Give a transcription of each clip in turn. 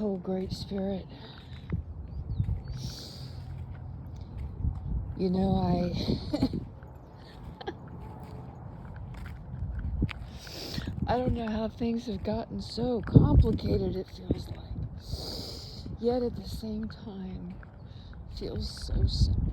Oh, Great Spirit. You know, I don't know how things have gotten so complicated, it feels like. Yet at the same time, feels so simple.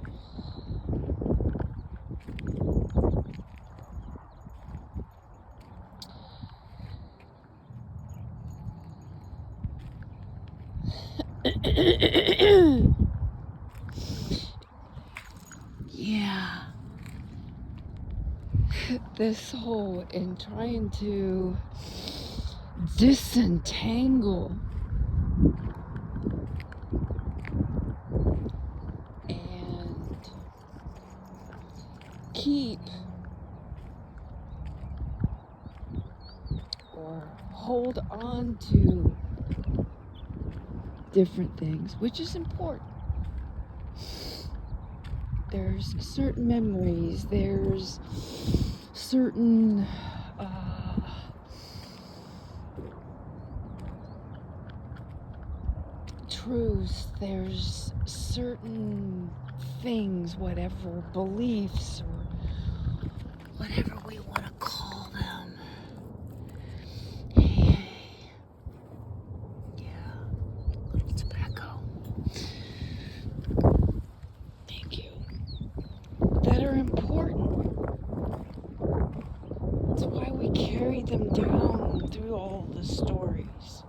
Yeah. This whole in trying to disentangle and keep or hold on to different things, which is important. There's certain memories, there's certain truths, there's certain things, whatever, beliefs, or whatever we want to call them. Yeah, a little tobacco. Thank you. That are important. That's why we carry them down through all the stories.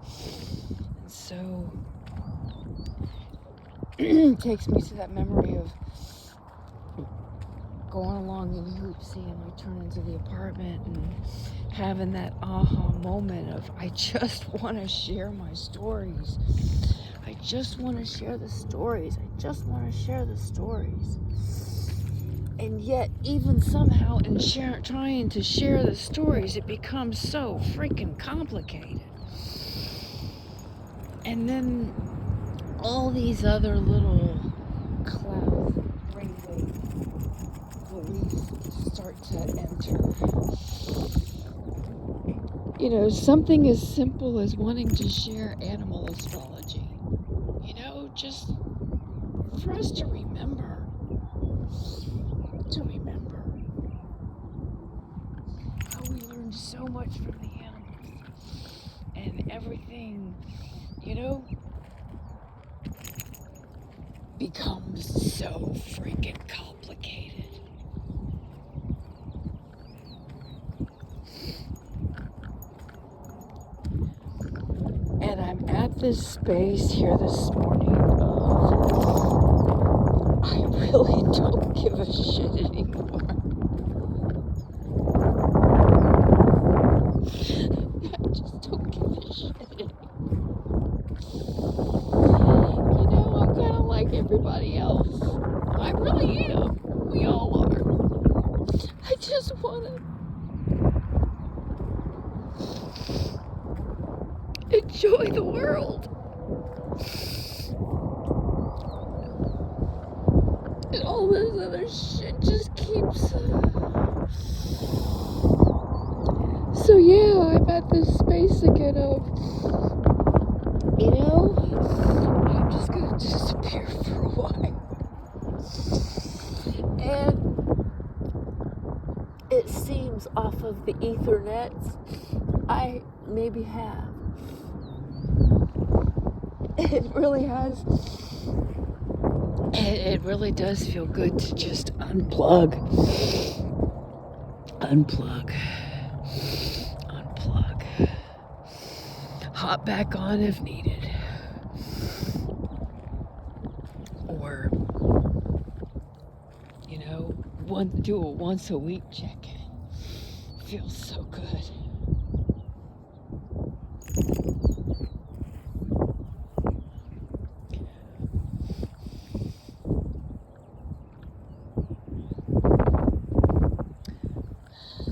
And so it takes me to that memory of going along in Hoopsie and returning to the apartment and having that aha moment of, I just want to share my stories. I just want to share the stories. I just want to share the stories. And yet, even somehow in trying to share the stories, it becomes so freaking complicated. And then all these other little clouds, brainwave beliefs start to enter. You know, something as simple as wanting to share animal astrology. You know, just for us to remember. How we learned so much from the animals. And everything, you know, becomes so freaking complicated. And I'm at this space here this morning of, I really don't give a shit anymore. I just don't give a shit anymore. You know, I'm kind of like everybody else. I really am. We all are. I just want to enjoy the world. And all this other shit just keeps... So yeah, I'm at this space again of, you know, I'm just gonna disappear for a while. And it seems off of the Ethernets, I maybe have. It really has. It really does feel good to just unplug. Hop back on if needed. Or, you know, do a once a week check-in. Feels so good.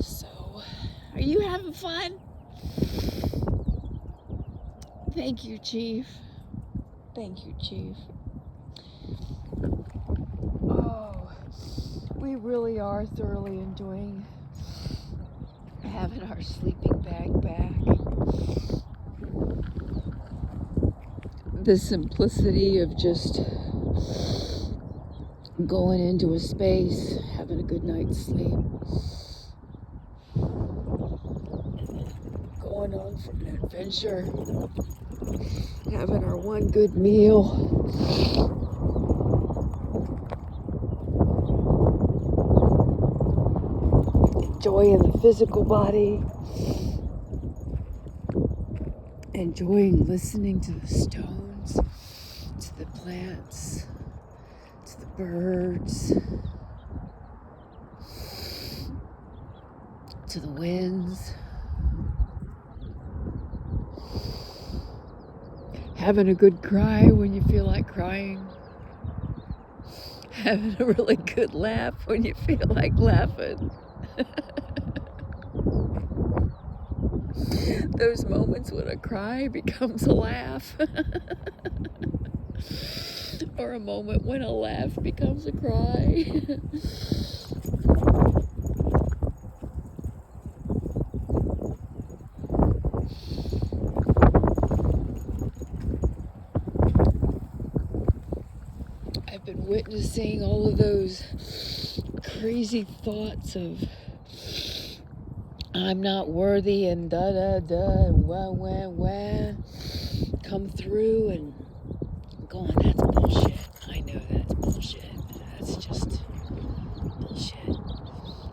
So, are you having fun? Thank you, Chief. Thank you, Chief. Oh, we really are thoroughly enjoying having our sleeping bag back. the simplicity of just going into a space, having a good night's sleep, going on for an adventure, having our one good meal, enjoying the physical body, enjoying listening to the stones, to the plants, to the birds, to the winds, having a good cry when you feel like crying, having a really good laugh when you feel like laughing. Those moments when a cry becomes a laugh. Or a moment when a laugh becomes a cry. I've been witnessing all of those crazy thoughts of I'm not worthy and da da da and wah come through, and going, that's bullshit. I know that's bullshit. That's just bullshit.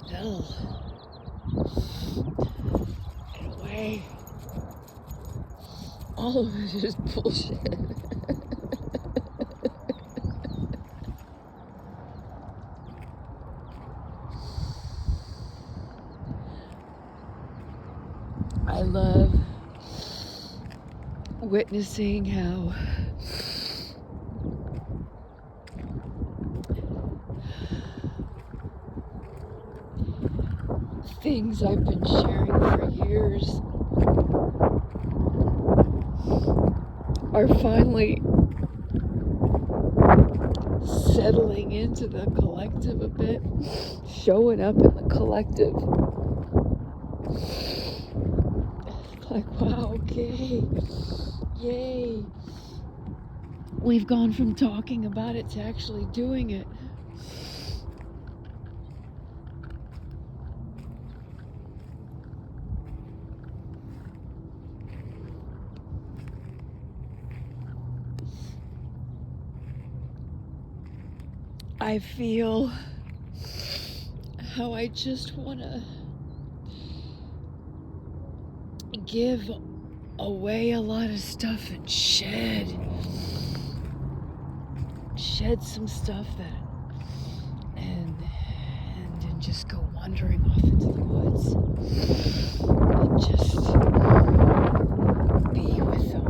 Hell, in a way, all of it is bullshit. I love witnessing how things I've been sharing for years are finally settling into the collective a bit, showing up in the collective. Like, wow, okay, yay. We've gone from talking about it to actually doing it. I feel how I just want to give away a lot of stuff and shed some stuff and then just go wandering off into the woods and just be with them.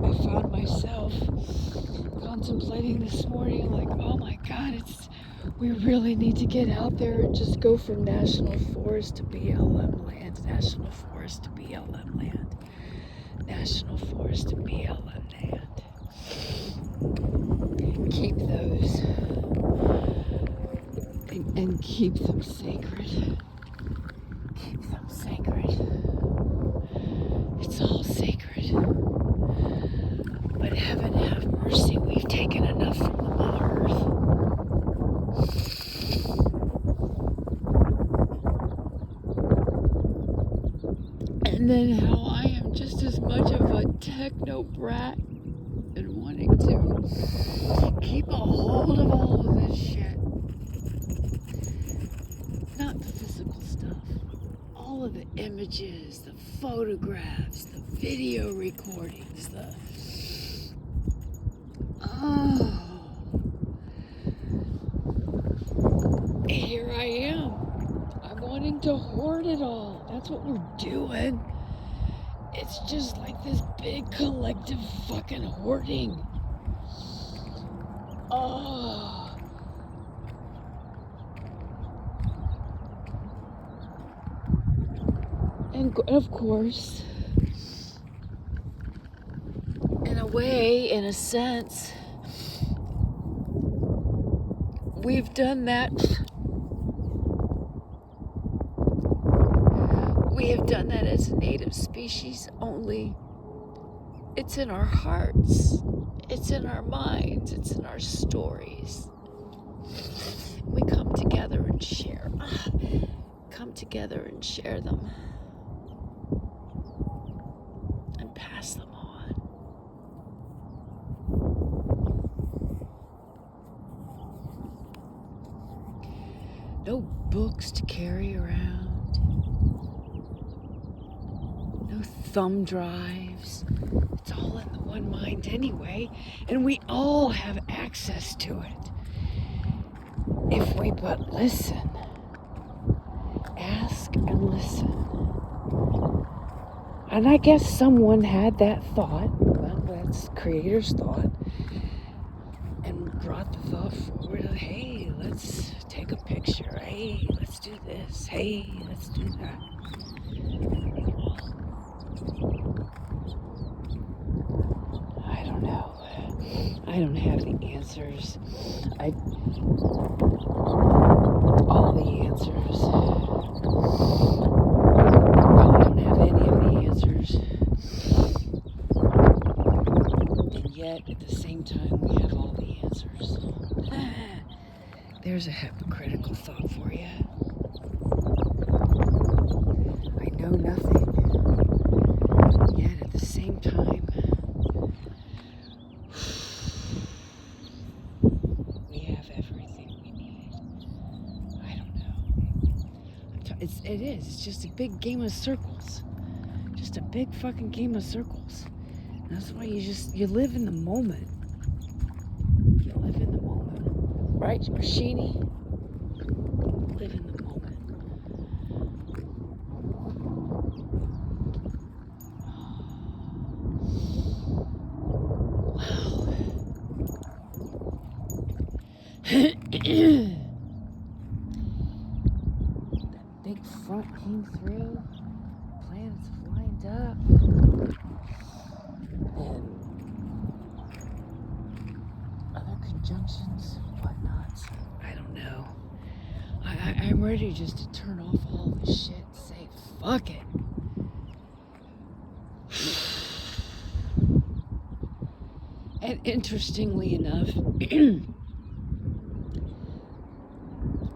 I found myself contemplating this morning, like, oh my God, we really need to get out there and just go from national forest to BLM land, national forest to BLM land, national forest to BLM land. Keep those and keep them sacred. Keep them sacred. It's all sacred. But heaven have mercy, we've taken enough from the Mother Earth. And then how I am just as much of a techno brat and wanting to keep a hold of all of this shit. Not the physical stuff. All of the images, the photographs, the video recordings, here I am. I'm wanting to hoard it all. That's what we're doing. It's just like this big collective fucking hoarding. And of course, in a way, in a sense, we've done that. done that as a native species, only it's in our hearts, it's in our minds, it's in our stories. We come together and share them and pass them on. No books to carry around, no thumb drives. It's all in the one mind anyway, and we all have access to it if we but listen. Ask and listen. And I guess someone had that thought, well, that's Creator's thought, and brought the thought forward of, hey, let's take a picture. Hey, let's do this. Hey, let's do that. I don't know. I don't have the answers. All the answers. Probably don't have any of the answers. And yet, at the same time, we have all the answers. There's a hypocritical thought for you. I know nothing. Yet, at the same time, we have everything we need. I don't know. It is. It's just a big game of circles. Just a big fucking game of circles. And that's why you live in the moment. You live in the moment. Right, Rashini? Live in the moment. Wow. That big front came through. Planets have lined up. And other conjunctions, whatnots. I don't know. I'm ready just to turn off all this shit and say, fuck it. And interestingly enough,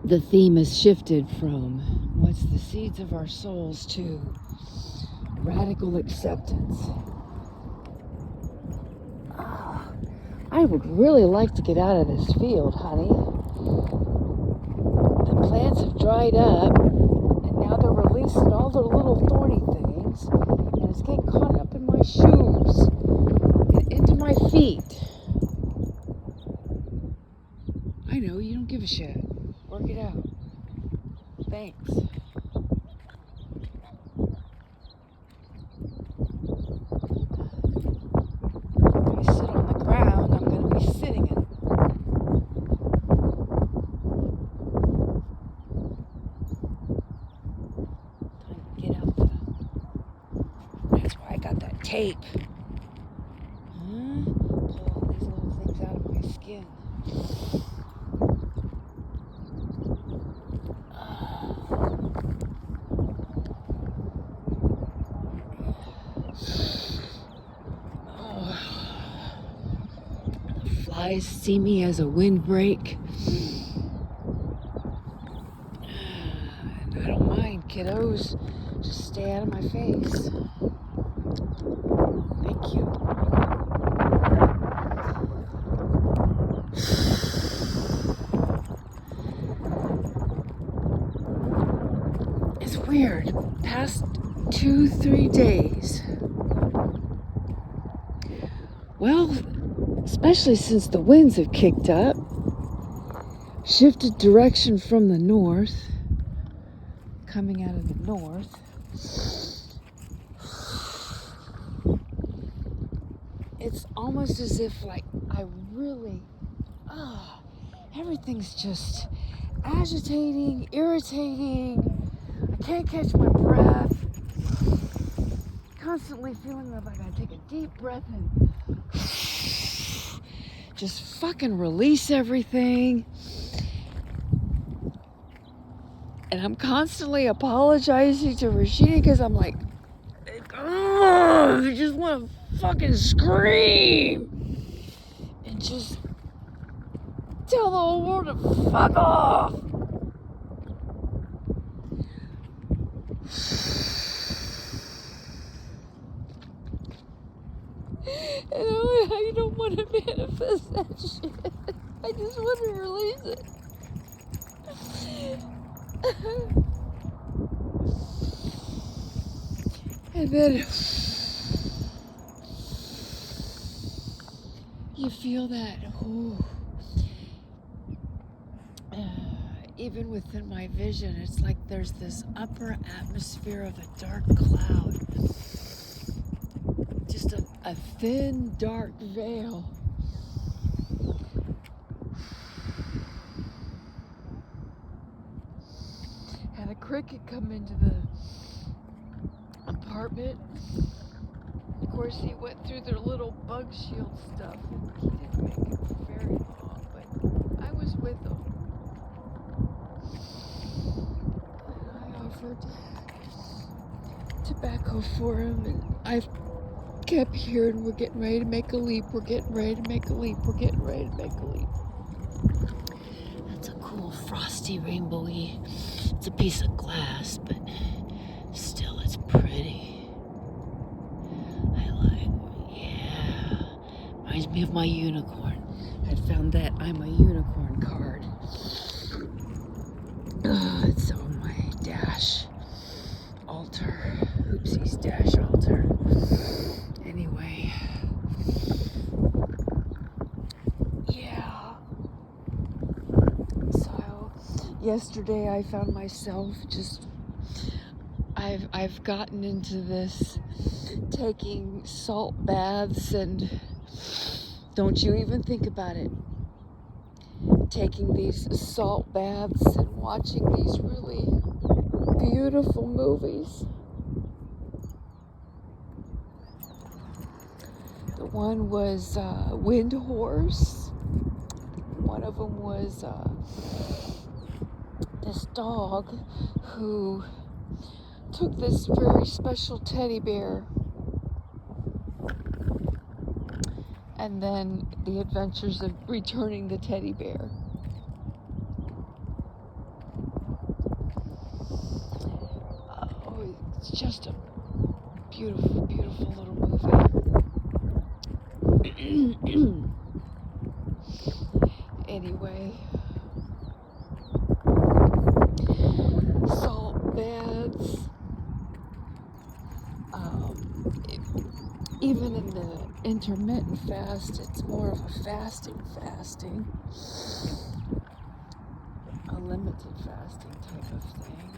the theme has shifted from what's the seeds of our souls to radical acceptance. I would really like to get out of this field, honey. The plants have dried up, and now they're releasing all their little thorny things, and it's getting caught up in my shoes and into my feet. I know, you don't give a shit. Work it out. Thanks. If I sit on the ground, I'm going to be sitting in. Time to get out there. That's why I got that tape. Huh? Pull all these little things out of my skin. Flies see me as a windbreak. And I don't mind, kiddos. Just stay out of my face. Thank you. It's weird. Past 2-3 days. Well, especially since the winds have kicked up, shifted direction from the north, coming out of the north. It's almost as if like I really, everything's just agitating, irritating. I can't catch my breath. Constantly feeling like I gotta take a deep breath and just fucking release everything. And I'm constantly apologizing to Rashida because I'm like, oh, I just want to fucking scream and just tell the whole world to fuck off. And I don't want to manifest that shit. I just want to release it. And then you feel that, even within my vision, it's like there's this upper atmosphere of a dark cloud. Just a thin, dark veil. And a cricket come into the apartment. Of course, he went through their little bug shield stuff, and he didn't make it for very long, but I was with him. And I offered tobacco for him, and I kept hearing, we're getting ready to make a leap, we're getting ready to make a leap, we're getting ready to make a leap. That's a cool, frosty, rainbowy, it's a piece of glass, but still, it's pretty. Reminds me of my unicorn. I found that I'm a unicorn card. It's on my dash altar. Oopsie's dash altar. Anyway. Yeah. So, yesterday I found myself just... I've gotten into this taking salt baths and... Don't you even think about it. Taking these salt baths and watching these really beautiful movies. The one was Wind Horse. One of them was this dog who took this very special teddy bear. And then the adventures of returning the teddy bear. Oh, it's just a beautiful, beautiful little movie. Anyway, salt baths. Even in the intermittent fast, it's more of a fasting. A limited fasting type of thing.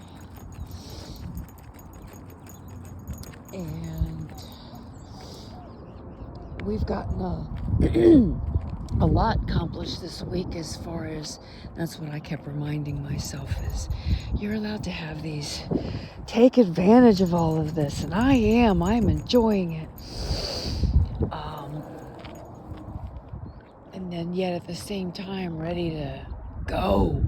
And we've gotten a lot accomplished this week as far as, that's what I kept reminding myself is, you're allowed to have these, take advantage of all of this, and I'm enjoying it. And then yet at the same time ready to go.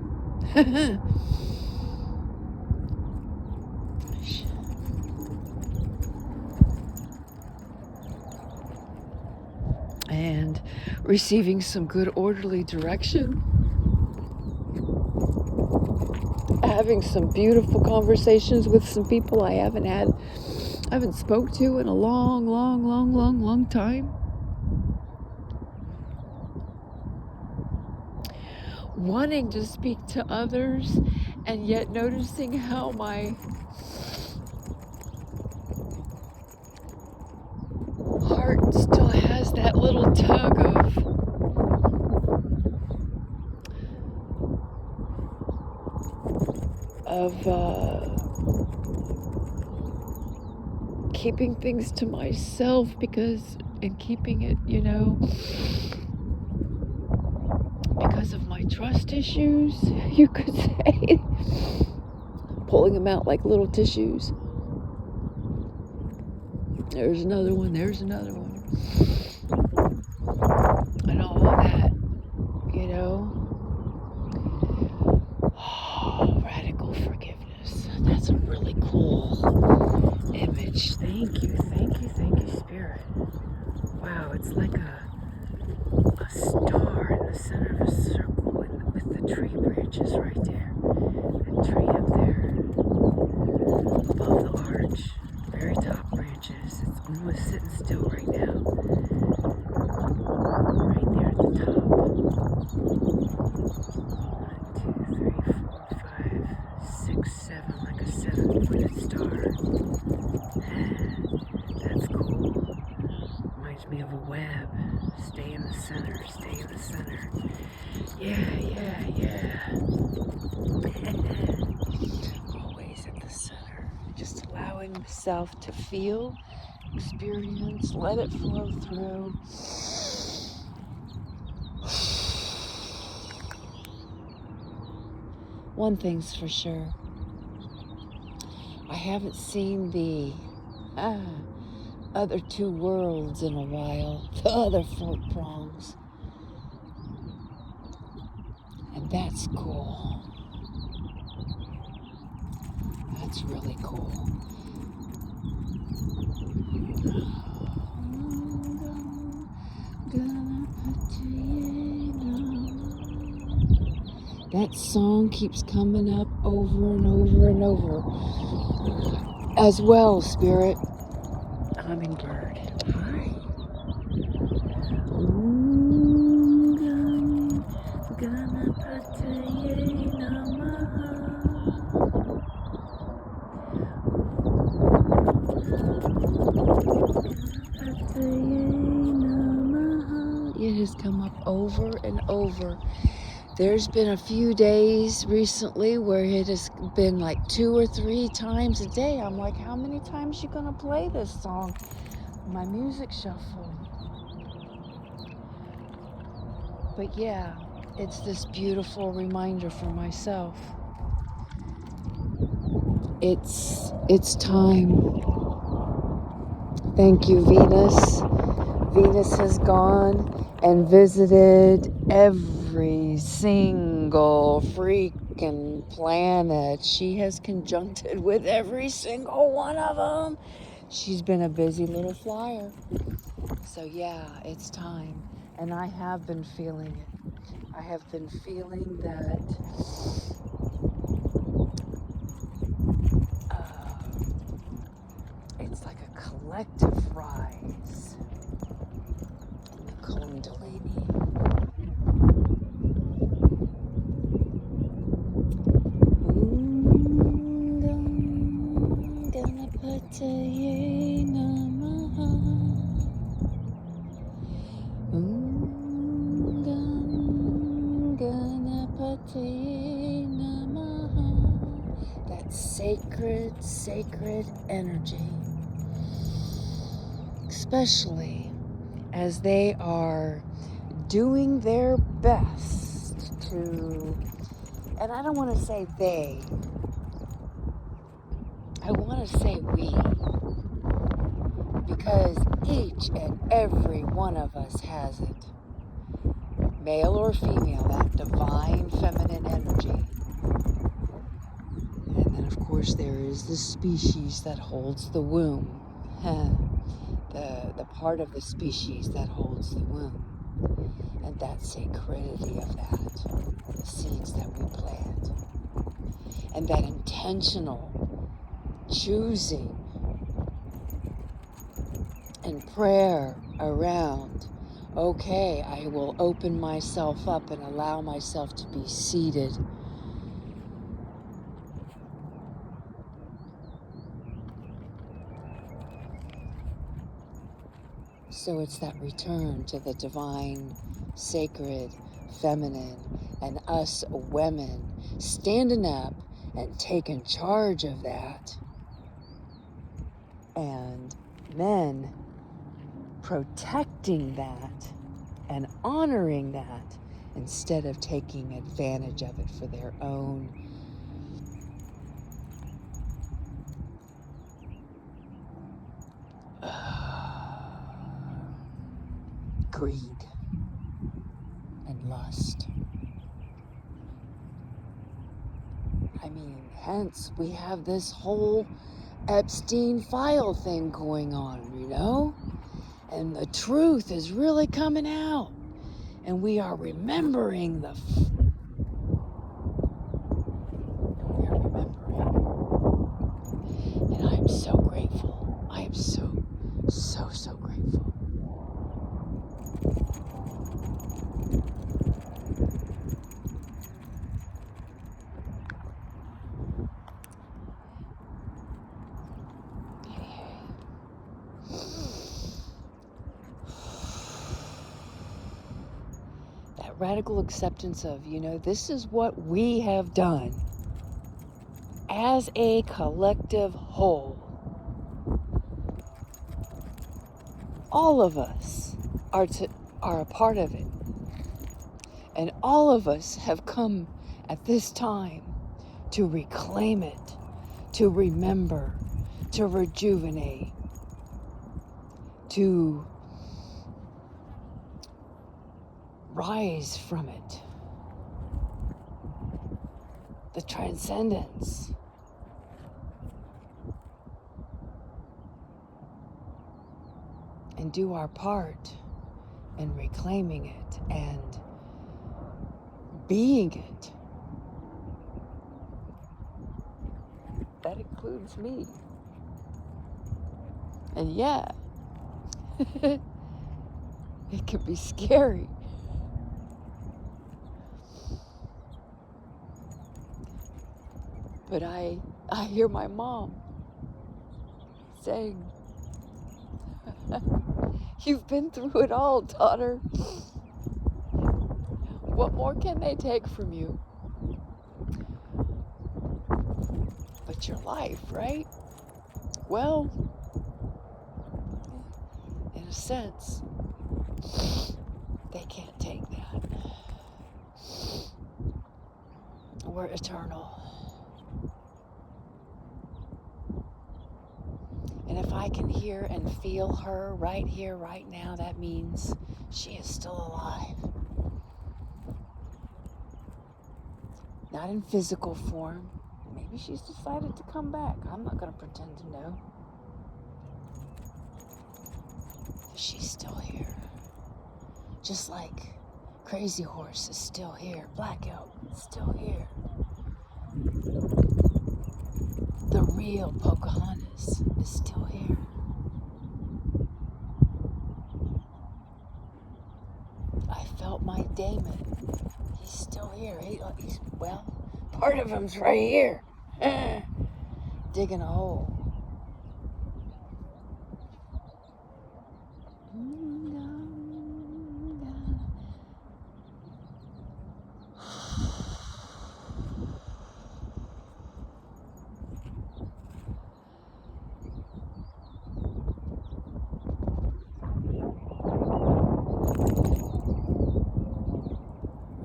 And receiving some good orderly direction. Having some beautiful conversations with some people I haven't spoke to in a long time. Wanting to speak to others, and yet noticing how my heart still has that little tug of keeping things to myself, and keeping it, because of my trust issues, you could say. Pulling them out like little tissues. There's another one. And all that, radical forgiveness. That's a really cool image. Thank you, Spirit. Wow, it's like a star in the center of a circle with the tree branches right there. That tree up there above the arch. Very top branches. It's almost sitting still right now. Right there at the top. 1, 2, 3, 4, 5, 6, 7, like a 7-pointed star. That's cool. Reminds me of a web. Stay in the center, stay in the center. Yeah. Always at the center. Just allowing myself to feel, experience, let it flow through. One thing's for sure. I haven't seen the other two worlds in a while, the other 4 prongs. And that's cool. That's really cool. That song keeps coming up over and over and over. As well, Spirit. Hummingbird. Hi. It has come up over and over. There's been a few days recently where it has been like 2 or 3 times a day. I'm like, how many times you gonna play this song? My music shuffle. But yeah, it's this beautiful reminder for myself. It's time. Thank you, Venus. Venus has gone and visited every single freaking planet. She has conjuncted with every single one of them. She's been a busy little flyer. So yeah, it's time. And I have been feeling it. I have been feeling that it's like a collective rise in the Kundalini. Ganapataye namaha. Ganapataye namaha. That sacred energy. Especially as they are doing their best to, and I don't want to say they, I want to say we, because each and every one of us has it, male or female, that divine feminine energy. And then of course there is the species that holds the womb. The part of the species that holds the womb, and that sacredity of that, the seeds that we plant, and that intentional choosing and prayer around, okay, I will open myself up and allow myself to be seated. So it's that return to the divine, sacred, feminine, and us women standing up and taking charge of that. And men protecting that and honoring that instead of taking advantage of it for their own greed and lust. Hence we have this whole Epstein file thing going on, And the truth is really coming out. And we are remembering And I'm so grateful. I am so, so, so grateful. That radical acceptance of, this is what we have done as a collective whole. All of us are a part of it. And all of us have come at this time to reclaim it, to remember, to rejuvenate, to rise from it. The transcendence. And do our part in reclaiming it and being it. That includes me. And yeah, it can be scary. But I hear my mom saying, "You've been through it all, daughter. What more can they take from you? But your life, right? Well, in a sense, they can't take that. We're eternal. And if I can hear and feel her right here, right now, that means she is still alive. Not in physical form. Maybe she's decided to come back. I'm not going to pretend to know. She's still here. Just like Crazy Horse is still here. Black Elk is still here. The real Pocahontas is still here. I felt my Damon. He's still here. Part of him's right here. Digging a hole.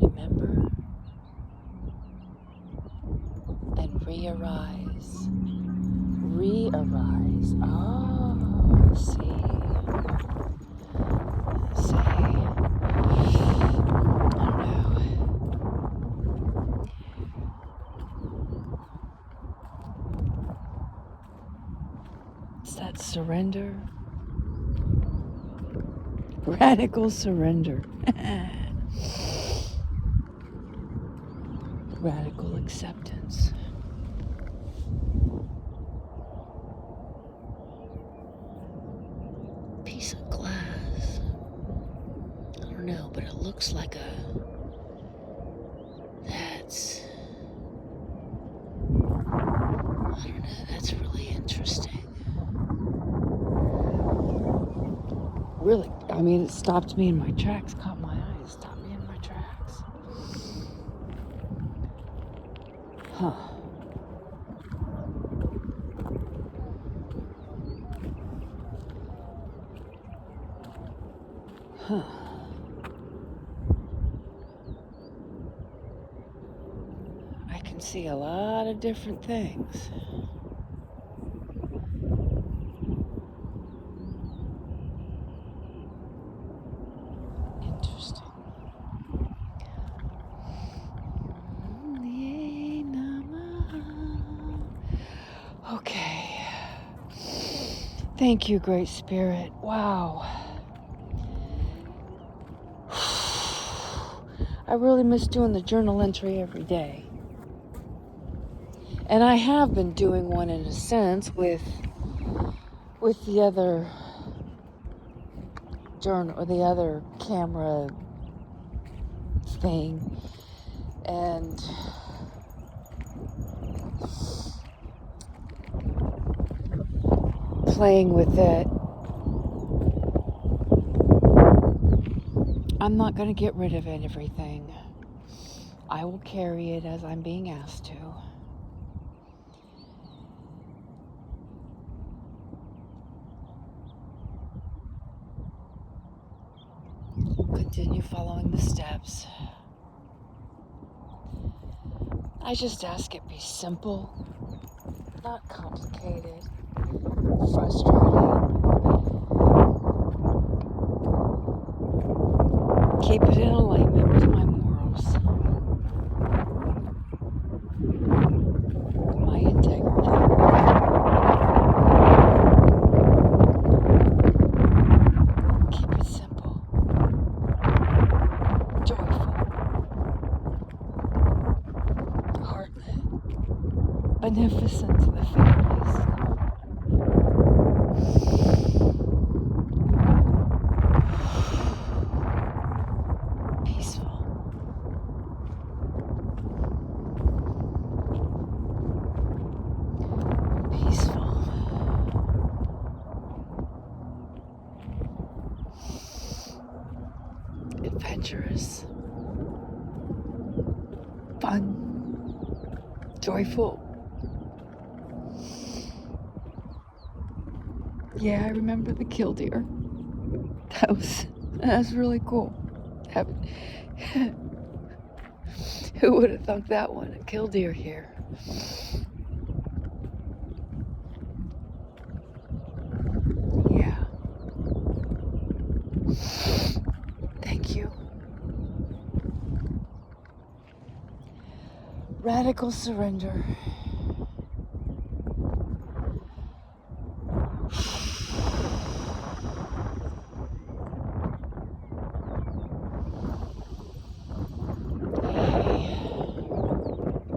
Remember and re-arise. Re-arise. Oh, see. It's that surrender. Radical surrender. Radical acceptance. Piece of glass. I don't know, but it looks like that's really interesting. Really, it stopped me in my tracks, caught my eye, it stopped me in my tracks. Huh. I can see a lot of different things. Interesting. Okay. Thank you, Great Spirit. Wow. I really miss doing the journal entry every day. And I have been doing one in a sense with the other journal or the other camera thing. And playing with it. I'm not going to get rid of it, everything. I will carry it as I'm being asked to. Continue following the steps. I just ask it be simple, not complicated, frustrating. Keep it in alignment with my morals, my integrity. Keep it simple, joyful, heartlit, beneficent to the families. Peaceful. Peaceful. Adventurous. Fun. Joyful. Yeah, I remember the killdeer. That was really cool. Who would have thunk that one? A killdeer here. Yeah. Thank you. Radical surrender.